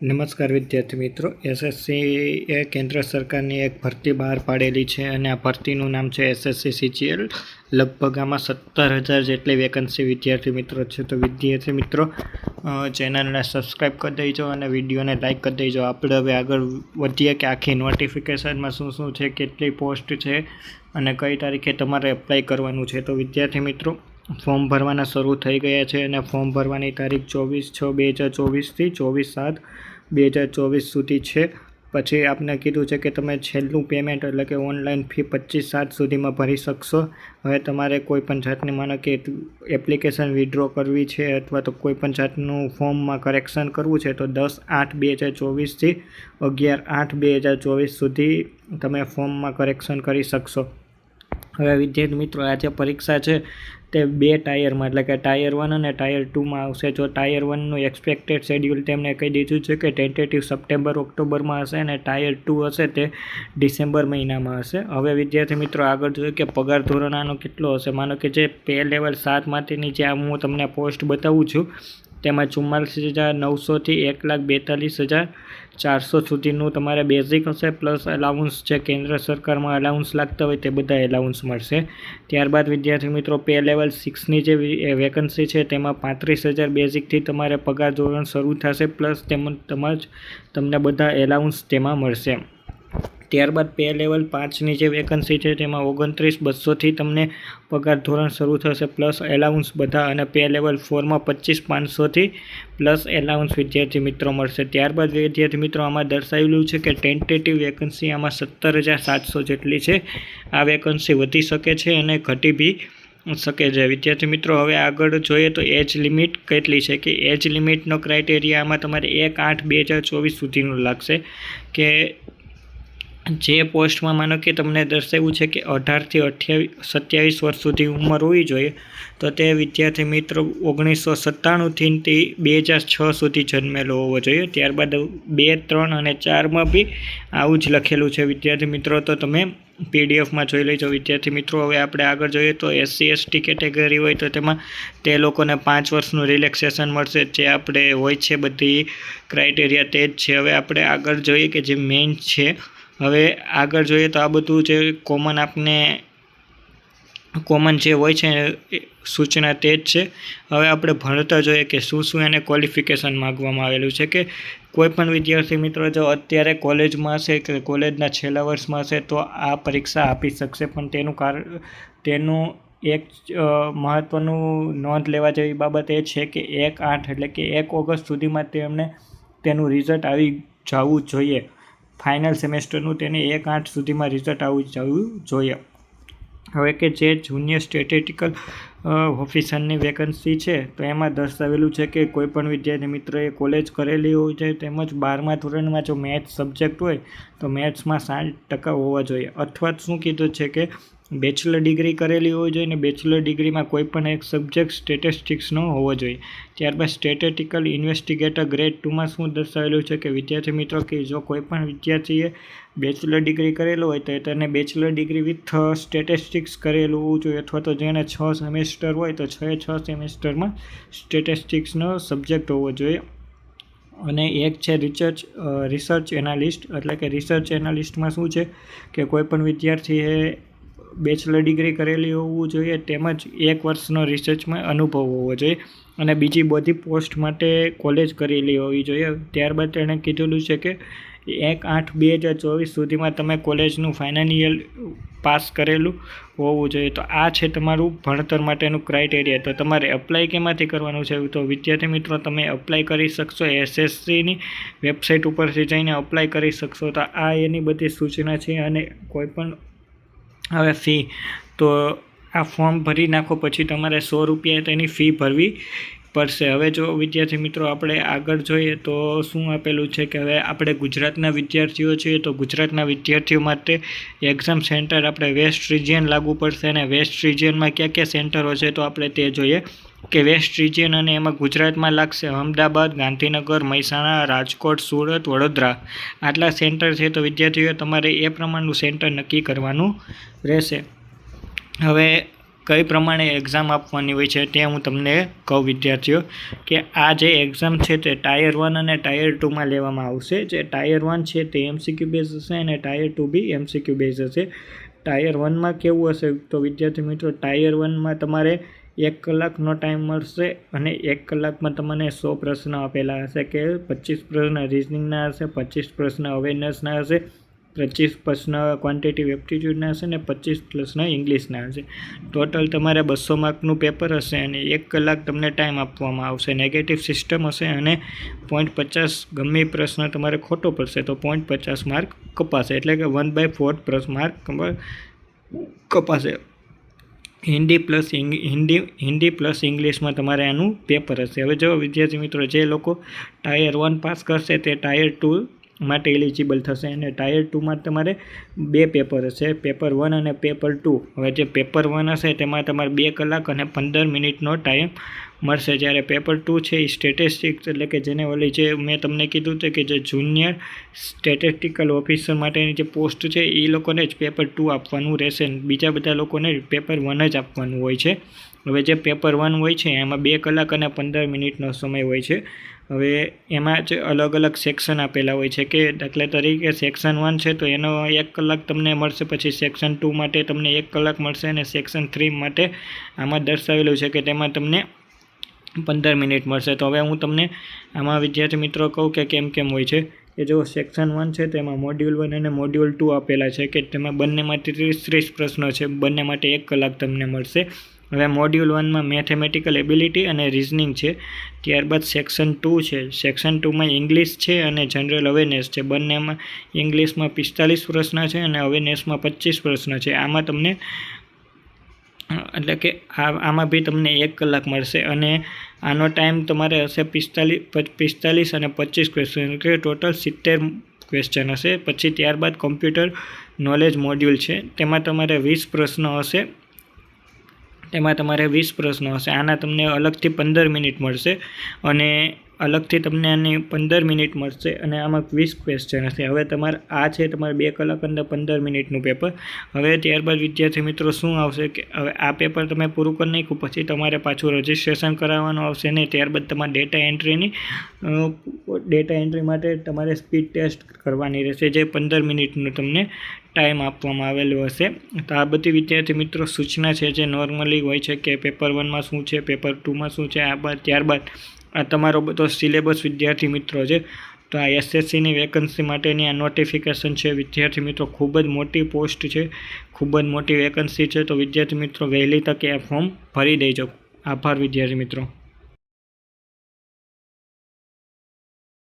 નમસ્કાર વિદ્યાર્થી મિત્રો, એસએસસી એ કેન્દ્ર સરકારની એક ભરતી બહાર પાડેલી છે અને આ ભરતીનું નામ છે એસએસસી સીજીએલ. લગભગ આમાં 17,000 જેટલી વેકન્સી વિદ્યાર્થી મિત્રો છે. તો વિદ્યાર્થી મિત્રો ચેનલને સબસ્ક્રાઈબ કરી દેજો અને વિડીયોને લાઇક કરી દેજો. આપણે હવે આગળ વધીએ કે આખી નોટિફિકેશનમાં શું શું છે, કેટલી પોસ્ટ છે અને કઈ તારીખે તમારે એપ્લાય કરવાનું છે. તો વિદ્યાર્થી મિત્રો ફોર્મ ભરવાના શરૂ થઈ ગયા છે અને ફોર્મ ભરવાની તારીખ 24/6/2024થી 24/7/2024 સુધી છે. પછી આપને કીધું છે કે તમે છેલ્લું પેમેન્ટ એટલે કે ઓનલાઈન ફી 25/7 સુધીમાં ભરી શકશો. હવે તમારે કોઈપણ જાતની માનો કે એપ્લિકેશન વિડ્રો કરવી છે અથવા તો કોઈપણ જાતનું ફોર્મમાં કરેક્શન કરવું છે તો 10/8/2024થી 11/8/2024 સુધી તમે ફોર્મમાં કરેક્શન કરી શકશો. હવે વિદ્યાર્થી મિત્રો આ જે પરીક્ષા છે તે 2 ટાયરમાં એટલે કે ટાયર 1 અને ટાયર 2માં આવશે. જો ટાયર 1નું એક્સપેક્ટેડ શેડ્યુલ તેમણે કહી દીધું છે કે ટેન્ટેટિવ સપ્ટેમ્બર-ઓક્ટોબરમાં હશે અને ટાયર 2 હશે તે ડિસેમ્બર મહિનામાં હશે. હવે વિદ્યાર્થી મિત્રો આગળ જોઈએ કે પગાર ધોરણ આનો કેટલો હશે. માનો કે જે પે લેવલ 7 માટેની જે હું તમને પોસ્ટ બતાવું છું તેમાં 44,900થી 1,42,400 સુધીનું તમારે બેઝિક હશે, પ્લસ એલાઉન્સ જે કેન્દ્ર સરકારમાં એલાઉન્સ લાગતા હોય તે બધા એલાઉન્સ મળશે. ત્યારબાદ વિદ્યાર્થી મિત્રો પે લેવલ 6ની જે વેકન્સી છે તેમાં 35,000 બેઝિકથી તમારે પગાર ધોરણ શરૂ થશે, પ્લસ તમને બધા એલાઉન્સ તેમાં મળશે. ત્યારબાદ પે લેવલ 5ની જે વેકન્સી છે તેમાં 29,200થી તમને પગાર ધોરણ શરૂ થશે, પ્લસ એલાઉન્સ બધા, અને પે લેવલ 4માં 25,500થી પ્લસ એલાઉન્સ વિદ્યાર્થી મિત્રો મળશે. ત્યારબાદ વિદ્યાર્થી મિત્રો આમાં દર્શાવેલું છે કે ટેન્ટેટિવ વેકન્સી આમાં 17,700 જેટલી છે. આ વેકન્સી વધી શકે છે અને ઘટી બી શકે છે. વિદ્યાર્થી મિત્રો હવે આગળ જોઈએ તો એજ લિમિટ કેટલી છે કે એજ લિમિટનો ક્રાઇટેરિયા આમાં તમારે 1/8/2024 સુધીનું લાગશે. કે જે પોસ્ટમાં માનો કે તમને દર્શાવ્યું છે કે 18થી 27 વર્ષ સુધી ઉંમર હોવી જોઈએ, તો તે વિદ્યાર્થી મિત્રો 1997થી 2006 સુધી જન્મેલો હોવો જોઈએ. ત્યારબાદ 2, 3 અને 4માં બી આવું જ લખેલું છે વિદ્યાર્થી મિત્રો, તો તમે પીડીએફમાં જોઈ લેજો વિદ્યાર્થી મિત્રો. હવે આપણે આગળ જોઈએ તો SC/ST કેટેગરી હોય તો તેમાં તે લોકોને 5 વર્ષનું રિલેક્સેશન મળશે. જે આપણે હોય છે બધી ક્રાઇટેરિયા તે જ છે. હવે આપણે આગળ જોઈએ કે જે મેઇન છે. હવે આગળ જોઈએ તો આ બધું જે કોમન જે હોય છે સૂચના તે જ છે. હવે આપણે ભણતા જોઈએ કે શું એને ક્વોલિફિકેશન માગવામાં આવેલું છે. કે કોઈ પણ વિદ્યાર્થી મિત્રો જો અત્યારે કોલેજમાં હશે કે કોલેજના છેલ્લા વર્ષમાં હશે તો આ પરીક્ષા આપી શકશે, પણ તેનું એક મહત્ત્વનું નોંધ લેવા જેવી બાબત એ છે કે 1/8 એટલે કે 1 ઓગસ્ટ સુધીમાં તેનું રિઝલ્ટ આવી જવું જોઈએ. ફાઇનલ સેમેસ્ટરનું તેને 1/8 સુધીમાં રિઝલ્ટ આવી જવું જોઈએ. હવે કે જે જુનિયર સ્ટેટિસ્ટિકલ ઓફિસરની વેકન્સી છે તો એમાં દર્શાવેલું છે કે કોઈપણ વિદ્યાર્થી મિત્રએ કોલેજ કરેલી હોય છે, તેમજ 12મા ધોરણમાં જો મેથ્સ સબ્જેક્ટ હોય તો મેથ્સમાં 60% હોવા જોઈએ, અથવા શું કીધું છે કે બેચલર ડિગ્રી કરેલી હોવી જોઈએ અને બેચલર ડિગ્રીમાં કોઈપણ એક સબ્જેક્ટ સ્ટેટિસ્ટિક્સનો હોવો જોઈએ. ત્યારબાદ સ્ટેટિસ્ટિકલ ઇન્વેસ્ટિગેટર ગ્રેડ 2માં શું દર્શાવેલું છે કે વિદ્યાર્થી મિત્રો કે જો કોઈપણ વિદ્યાર્થીએ બેચલર ડિગ્રી કરેલું હોય તો તેને બેચલર ડિગ્રી વિથ સ્ટેટિસ્ટિક્સ કરેલું હોવું જોઈએ, અથવા તો જેને 6 સેમેસ્ટર હોય તો 6 સેમેસ્ટરમાં સ્ટેટિસ્ટિક્સનો સબ્જેક્ટ હોવો જોઈએ. અને એક છે રિસર્ચ એનાલિસ્ટ, એટલે કે રિસર્ચ એનાલિસ્ટમાં શું છે કે કોઈપણ વિદ્યાર્થીએ બેચલર ડિગ્રી કરેલી હોવું જોઈએ, તેમજ 1 વર્ષનો રિસર્ચમાં અનુભવ હોવો જોઈએ અને બીજી બધી પોસ્ટ માટે કોલેજ કરેલી હોવી જોઈએ. ત્યારબાદ તેણે કીધેલું છે કે 1/8/2024 સુધીમાં તમે કોલેજનું ફાઇનલ યર પાસ કરેલું હોવું જોઈએ. તો આ છે તમારું ભણતર માટેનું ક્રાઇટેરિયા. તો તમારે એપ્લાય કેમાંથી કરવાનું છે? તો વિદ્યાર્થી મિત્રો તમે એપ્લાય કરી શકશો એસએસસીની વેબસાઇટ ઉપરથી જઈને એપ્લાય કરી શકશો. તો આ એની બધી સૂચના છે. અને કોઈપણ હવે ફી તો આ ફોર્મ ભરી નાખો પછી તમારે 100 રૂપિયા તેની ફી ભરવી પડશે. હવે જો વિદ્યાર્થી મિત્રો આપણે આગળ જોઈએ તો શું આપેલું છે કે હવે આપણે ગુજરાતના વિદ્યાર્થીઓ છીએ તો ગુજરાતના વિદ્યાર્થીઓ માટે એક્ઝામ સેન્ટર આપણે વેસ્ટ રિજિયન લાગુ પડશે. અને વેસ્ટ રિજિયનમાં ક્યાં સેન્ટરો છે તો આપણે તે જોઈએ કે વેસ્ટ રિજિયન, અને એમાં ગુજરાતમાં લાગશે અમદાવાદ, ગાંધીનગર, મહેસાણા, રાજકોટ, સુરત, વડોદરા આટલા સેન્ટર છે. તો વિદ્યાર્થીઓ તમારે એ પ્રમાણનું સેન્ટર નક્કી કરવાનું રહેશે. હવે કઈ પ્રમાણે એક્ઝામ આપવાની હોય છે તે હું તમને કહું વિદ્યાર્થીઓ કે આ જે એક્ઝામ છે તે ટાયર 1 અને ટાયર 2માં લેવામાં આવશે. જે ટાયર 1 છે તે MCQ બેઝ હશે અને ટાયર 2 બી MCQ બેઝ હશે. ટાયર 1માં કેવું હશે તો વિદ્યાર્થી મિત્રો ટાયર 1માં તમારે 1 કલાકનો ટાઈમ મળશે અને 1 કલાકમાં તમને 100 પ્રશ્ન આપેલા હશે કે 25 પ્રશ્ન રિઝનિંગના હશે, 25 પ્રશ્ન અવેરનેસના હશે, 25 પ્રશ્ન ક્વોન્ટિટિવ એપ્ટિટ્યૂડના હશે અને 25 પ્રશ્ન ઇંગ્લિશના હશે. ટોટલ તમારે 200 માર્કનું પેપર હશે અને 1 કલાક તમને ટાઈમ આપવામાં આવશે. નેગેટિવ સિસ્ટમ હશે અને 0.50 ગમે પ્રશ્ન તમારે ખોટો પડશે તો 0.50 માર્ક કપાશે, એટલે કે 1/4 માર્ક કપાશે. હિન્દી પ્લસ ઇંગ્લિશમાં તમારે આનું પેપર હશે. હવે જો વિદ્યાર્થી મિત્રો જે લોકો ટાયર 1 પાસ કરશે તે ટાયર 2 માટે એલિજિબલ થશે અને ટાયર 2માં તમારે 2 પેપર હશે, પેપર 1 અને પેપર 2. હવે જે પેપર 1 હશે તેમાં તમારે 2 કલાક અને 15 મિનિટનો ટાઈમ મળશે. જ્યારે પેપર 2 છે એ સ્ટેટિસ્ટિક્સ એટલે કે જેને ઓલી જે મેં તમને કીધું હતું કે જે જુનિયર સ્ટેટિસ્ટિકલ ઓફિસર માટેની જે પોસ્ટ છે એ લોકોને જ પેપર 2 આપવાનું રહેશે. બીજા બધા લોકોને પેપર 1 જ આપવાનું હોય છે. હવે જે પેપર 1 હોય છે એમાં 2 કલાક અને 15 મિનિટનો સમય હોય છે. હવે એમાં જ અલગ અલગ સેક્શન આપેલા હોય છે કે દાખલા તરીકે સેક્શન 1 છે તો એનો 1 કલાક તમને મળશે, પછી સેક્શન 2 માટે તમને 1 કલાક મળશે અને સેક્શન 3 માટે આમાં દર્શાવેલું છે કે તેમાં તમને 15 મિનિટ મળશે. તો હવે હું તમને આમાં વિદ્યાર્થી મિત્રો કહું કે કેમ હોય છે કે જો સેક્શન 1 છે તેમાં મોડ્યુલ 1 અને મોડ્યુલ 2 આપેલા છે કે તેમાં બંનેમાંથી 30 પ્રશ્નો છે, બંને માટે 1 કલાક તમને મળશે. હવે મોડ્યુલ 1માં મેથેમેટિકલ એબિલિટી અને રિઝનિંગ છે. ત્યારબાદ સેક્શન 2 છે. સેક્શન 2માં ઇંગ્લિશ છે અને જનરલ અવેરનેસ છે. બંનેમાં ઇંગ્લિશમાં 45 પ્રશ્ન છે અને અવેરનેસમાં 25 પ્રશ્ન છે. આમાં તમને એટલે કે આમાં બી તમને 1 કલાક મળશે અને આનો ટાઈમ તમારે હશે 45 અને 25 ક્વેશ્ચન, એટલે ટોટલ 70 ક્વેશ્ચન હશે. પછી ત્યારબાદ કોમ્પ્યુટર નોલેજ મોડ્યુલ છે, તેમાં તમારે 20 પ્રશ્નો હશે. આના તમને અલગથી 15 મિનિટ મળશે અને અલગથી તમને આની 15 મિનિટ મળશે અને આમાં 20 ક્વેશ્ચન હશે. હવે તમારે આ છે તમારે 2 કલાક અને 15 મિનિટનું પેપર. હવે ત્યારબાદ વિદ્યાર્થી મિત્રો શું આવશે કે હવે આ પેપર તમે પૂરું કરી નાખ્યું પછી તમારે પાછું રજિસ્ટ્રેશન કરાવવાનું આવશે ને ત્યારબાદ તમારે ડેટા એન્ટ્રી માટે તમારે સ્પીડ ટેસ્ટ કરવાની રહેશે, જે 15 મિનિટનું તમને ટાઈમ આપવામાં આવેલું હશે. તો આ બધી વિદ્યાર્થી મિત્રો સૂચના છે જે નોર્મલી હોય છે કે પેપર 1માં શું છે, પેપર 2માં શું છે. ત્યારબાદ આ તમારો બધો સિલેબસ વિદ્યાર્થી મિત્રો છે. તો આ SSCની વેકન્સી માટેની આ નોટિફિકેશન છે વિદ્યાર્થી મિત્રો. ખૂબ જ મોટી પોસ્ટ છે, ખૂબ જ મોટી વેકન્સી છે. તો વિદ્યાર્થી મિત્રો વહેલી તકે આ ફોર્મ ભરી દેજો. આભાર વિદ્યાર્થી મિત્રો.